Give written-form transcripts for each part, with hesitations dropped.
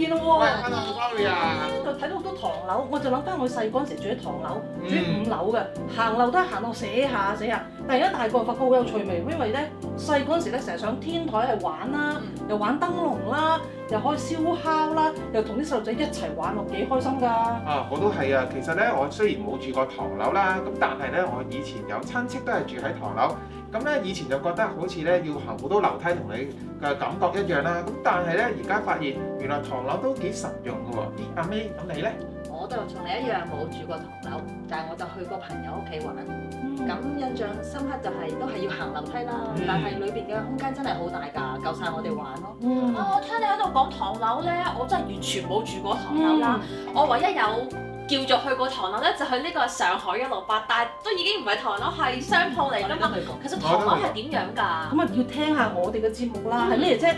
見咯喎。喂，hello Gloria。呢度睇到好多唐樓，我就諗翻我細嗰陣時住喺唐樓，住5樓嘅，行樓都係行到寫下。但係而家大個發覺好有趣味，因為咧細嗰陣時咧成日上天台係玩啦，又玩燈籠啦，又可以燒烤啦，又同啲細路仔一齊玩，我幾開心㗎。啊，我都係啊。其實咧，我雖然冇住過唐樓啦，咁但係咧，我以前有親戚都係住喺唐樓。咁咧以前就覺得好似咧要行好多樓梯同你嘅感覺一樣啦。咁但係咧而家發現原來唐樓都幾實用㗎喎。咦，阿 May，咁你咧？我就同你一樣冇住過唐樓，但係我就去過朋友屋企玩。咁印象深刻就係都係要行樓梯啦，但係裏邊嘅空間真係好大㗎，夠晒我哋玩咯。我聽你喺度講唐樓咧，我真係完全冇住過唐樓啦。我唯一有叫做去過唐樓咧，就去呢個上海168，但係都已經唔係唐樓，係商鋪嚟㗎嘛。其實唐樓係點樣㗎？咁啊要聽下我哋嘅節目啦，係咩啫？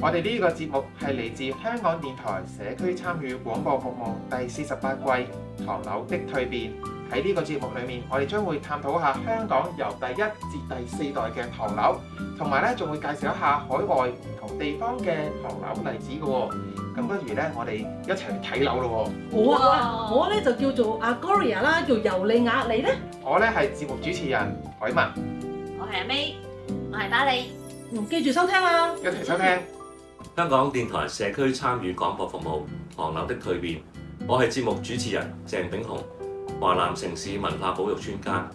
我哋呢個節目係嚟自香港電台社區參與廣播服務第48季《唐樓的蛻變》。喺呢個節目裏面，我哋將會探討下香港由第1至第4代嘅唐樓，同埋咧仲會介紹一下海外唔同地方嘅唐樓例子嘅喎。咁不如咧，我哋一齊去睇樓咯喎。好啊，我咧就叫做阿 Gloria 啦，叫尤利亞。你咧？我咧係節目主持人海文，我係阿 May，我係巴利。記住收聽啦！一齊收聽。香港電台社區參與廣播服務《唐樓的蛻變》，我係節目主持人鄭炳雄，華南城市文化保育專家。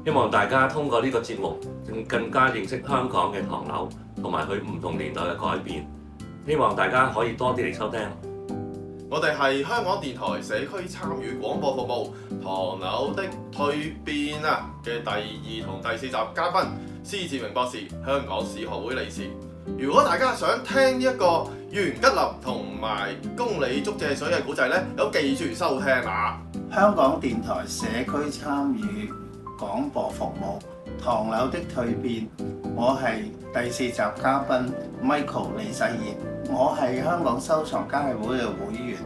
希望大家通過呢個節目，更加認識香港嘅唐樓同埋佢唔同年代嘅改變。希望大家可以多啲嚟收聽。我哋係香港電台社區參與廣播服務《唐樓的蛻變》嘅第2同第4集嘉賓施志榮博士，香港史學會理事。如果大家想聽一個袁吉林同埋公理竹借水嘅古仔咧，有記住收聽啦！香港電台社區參與廣播服務《唐樓的蛻變》，我係第4集嘉賓 Michael 李世賢，我係香港收藏家協會嘅會員。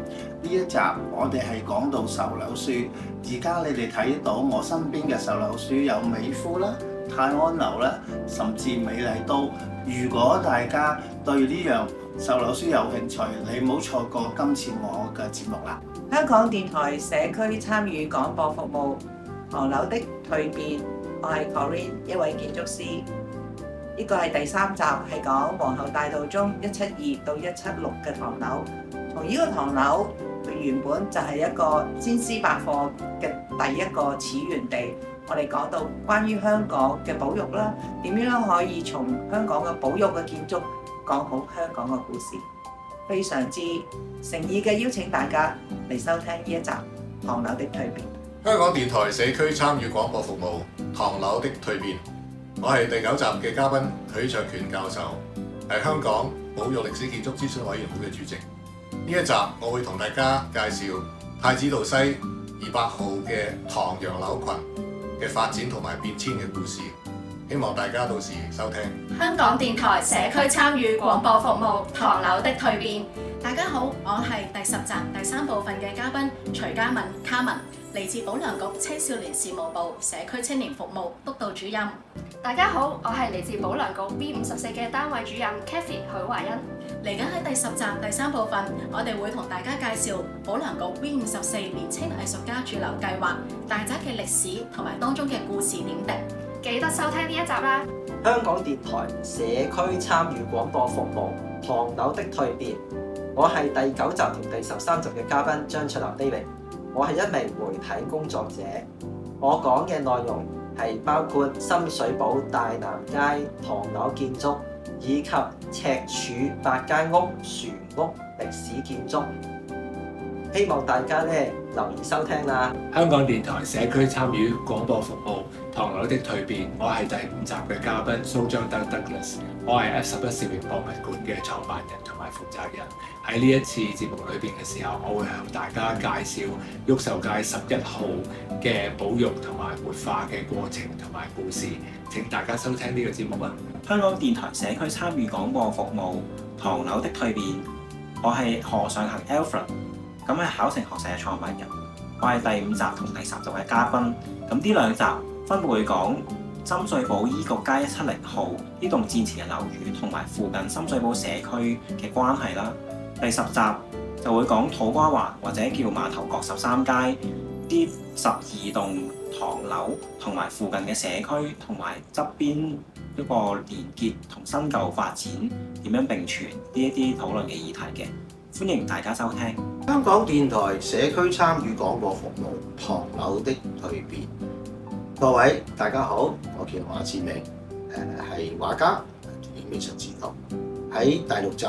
呢一集我哋係講到售樓書，而家你哋睇到我身邊嘅售樓書有美孚啦、泰安樓啦，甚至美麗都。如果大家對呢樣售樓書有興趣，你唔好錯過今次我嘅節目啦。香港電台社區參與廣播服務《唐樓的蛻變》，我係 Corinne，一位建築師。呢個係第3集，係講皇后大道中172到176嘅唐樓。從呢個唐樓，佢原本就係一個先施百貨嘅第一個始源地。我哋講到關於香港嘅保育啦，點樣可以從香港嘅保育嘅建築講好香港嘅故事，非常之誠意嘅邀請大家嚟收聽呢一集《唐樓的蛻變》。香港電台社區參與廣播服務《唐樓的蛻變》，我係第9集嘅嘉賓許卓權教授，係香港保育歷史建築諮詢委員會嘅主席。呢一集我會同大家介紹太子道西200號嘅唐洋樓群嘅發展同埋變遷嘅故事，希望大家到時收聽。香港電台社區參與廣播服務《唐樓的蛻變》。大家好，我係第10集第3部分嘅嘉賓徐嘉敏卡文，嚟自保良局青少年事務部社區青年服務督導主任。大家好，我係嚟自保良局 B54嘅單位主任 Kathy 許華欣。嚟緊喺第10集第3部分，我哋會同大家介紹保良局 B54年青藝術家駐留計劃大宅嘅歷史同埋當中嘅故事點滴，記得收聽呢一集啦！香港電台社區參與廣播服務《唐樓的蛻變》，我係第9集同第13集嘅嘉賓張卓立 David， 我係一名媒體工作者，我講嘅內容係包括深水埗大南街唐樓建築，以及赤柱8間屋船屋歷史建築，希望大家留意收聽啦。香港電台社區參與廣播服務《唐樓的蛻變》，我係第5集嘅嘉賓蘇張德 Douglas， 我係 F11攝影博物館嘅創辦人同埋負責人。喺呢一次節目裏邊嘅時候，我會向大家介紹毓秀街11號嘅保育同埋活化嘅過程同埋故事。請大家收聽呢個節目啊！香港電台社區參與廣播服務《唐樓的蛻變》，我係何尚衡 Alfred， 咁係考城學社嘅創辦人。我係第5集同第10集嘅嘉賓。咁呢2集分別會講深水埗醫局街170號呢棟戰前嘅樓宇同埋附近深水埗社區嘅關係啦。第10集就會講土瓜灣或者叫馬頭角13街啲12棟唐樓同埋附近嘅社區同埋側邊一個連結同新舊發展點樣並存呢一啲討論嘅議題嘅，歡迎大家收聽。香港電台社區參與廣播服務《唐樓的蛻變》。各位大家好，我叫馬志明，係畫家、電影美術指導。喺第6集，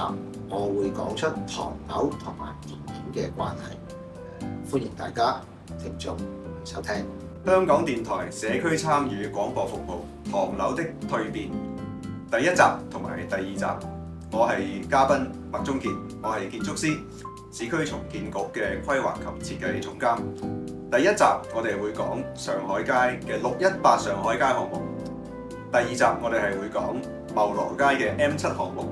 我會講出唐樓同埋電影嘅關係，歡迎大家聽眾收聽。香港電台社區參與廣播服務《唐樓的蛻變》第1集同埋第2集，我係嘉賓麥中傑，我係建築師，市區重建局嘅規劃及設計總監。第1集我哋會講上海街嘅618上海街項目，第2集我哋係會講茂羅街嘅 M7 項目。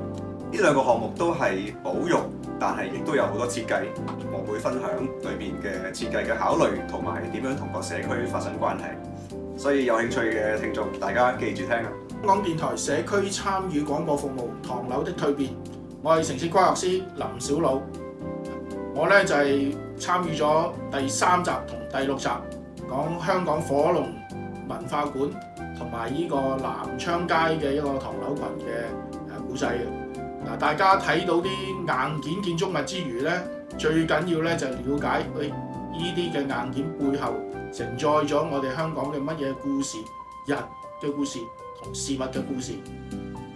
呢2個項目都係保育，但係亦都有好多設計。我會分享裏面嘅設計嘅考慮，同埋點樣同個社區發生關係。所以有興趣嘅聽眾，大家記住聽啊！香港電台社區參與廣播服務《唐樓的蛻變》，我係城市規劃師林小魯。我咧就係參與咗第3集同第6集，講香港火龍文化館同埋呢個南昌街嘅一個唐樓群嘅古仔嘅。嗱，大家睇到啲硬件建築物之餘咧，最緊要咧就係了解呢啲嘅硬件背後承載咗我哋香港嘅乜嘢故事、人嘅故事同事物嘅故事，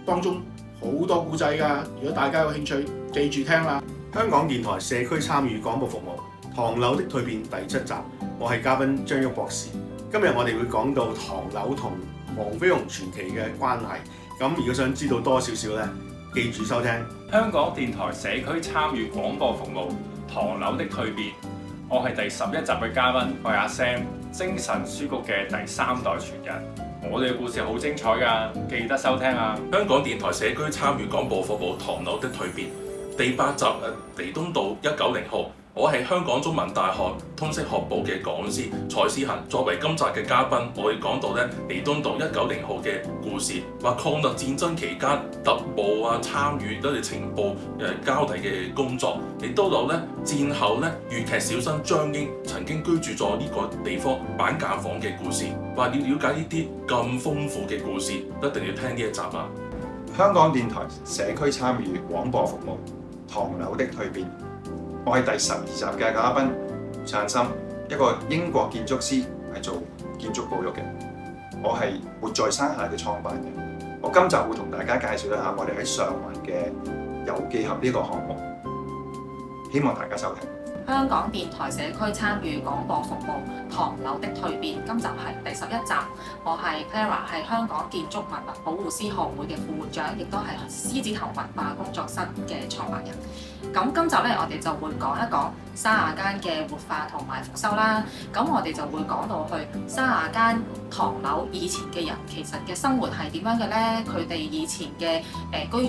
當中好多故仔㗎。如果大家有興趣，記住聽啦。香港電台社區參與廣播服務《唐樓的蛻變》第7集，我係嘉賓張旭博士。今日我哋會講到唐樓同黃飛鴻傳奇嘅關係。咁如果想知道多少少咧，記住收聽香港電台社區參與廣播服務《唐樓的蛻變》。我係第11集嘅嘉賓，我係阿 Sam， 精神書局嘅第3代傳人。我哋嘅故事好精彩㗎，記得收聽啊！香港電台社區參與廣播服務《唐樓的蛻變》第8集彌敦道190號。我係香港中文大學通識學部嘅講師蔡思恒，作為今集嘅嘉賓，我會講到咧彌敦道190號嘅故事，話抗日戰爭期間特務啊參與嗰啲情報交替嘅工作，亦都有咧戰後咧粵劇小生張英曾經居住咗呢個地方板間房嘅故事。話要了解呢啲咁豐富嘅故事，一定要聽呢一集啊！香港電台社區參與廣播服務《唐樓的蛻變》。我係第12集嘅嘉賓胡燦森，一個英國建築師，係做建築保育嘅。我係活在山下嘅創辦人。我今集會同大家介紹一下我哋喺上環嘅遊記盒呢個項目，希望大家收聽。香港電台社區參與廣播服務《唐樓的蛻變》，今集係第11集。我係 Clara， 係香港建築文物保護師學會嘅副會長，亦都係獅子頭文化工作室嘅創辦人。咁今集咧，我哋就會講一講沙雅間嘅活化同埋復修啦。咁我哋就會講到去沙雅間唐樓以前嘅人其實嘅生活係點樣嘅咧？佢哋以前嘅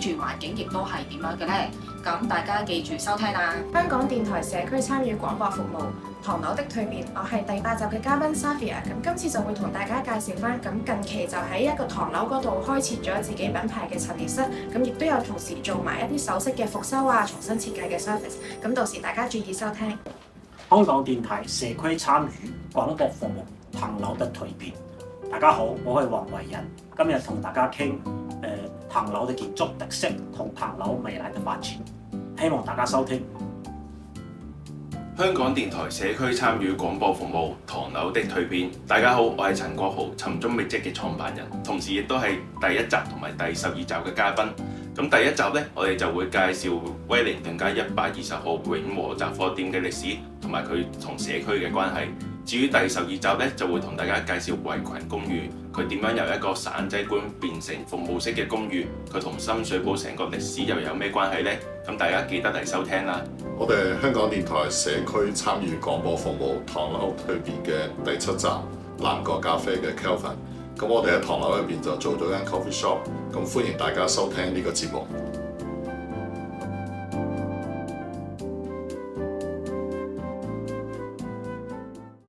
居住環境亦都係點樣嘅咧？咁大家記住收聽啦！香港電台社區參與廣播服務《唐樓的蛻變》，我係第8集嘅嘉賓 Savia。咁今次就會同大家介紹翻，咁近期就喺一個唐樓嗰度開設咗自己品牌嘅陳列室，咁亦都有同時做埋一啲首飾嘅復修啊、重新設計嘅 service。咁到時大家注意收聽。香港電台社區參與廣播服務《唐樓的蛻變》。大家好，我係黃維仁，今日同大家傾唐樓嘅建築特色同唐樓未來嘅發展，希望大家收聽。香港電台社區參與廣播服務《唐樓的蛻變》。大家好，我係陳國豪，尋蹤覓跡嘅創辦人，同時亦都係第1集同埋第12集嘅嘉賓。咁第1集呢，我哋就會介紹威靈頓街120號永和雜貨店嘅歷史同埋佢同社區嘅關係。至於第12集呢，就會同大家介紹圍裙公寓，佢點樣由一個散仔館變成服務式嘅公寓，佢同深水埗成個歷史又有咩關係呢？咁大家記得嚟收聽啦！我哋香港電台社區參與廣播服務《唐樓蛻變》嘅第7集南國咖啡嘅 Kelvin，咁我哋喺唐樓入邊就做咗間 coffee shop，咁歡迎大家收聽呢個節目。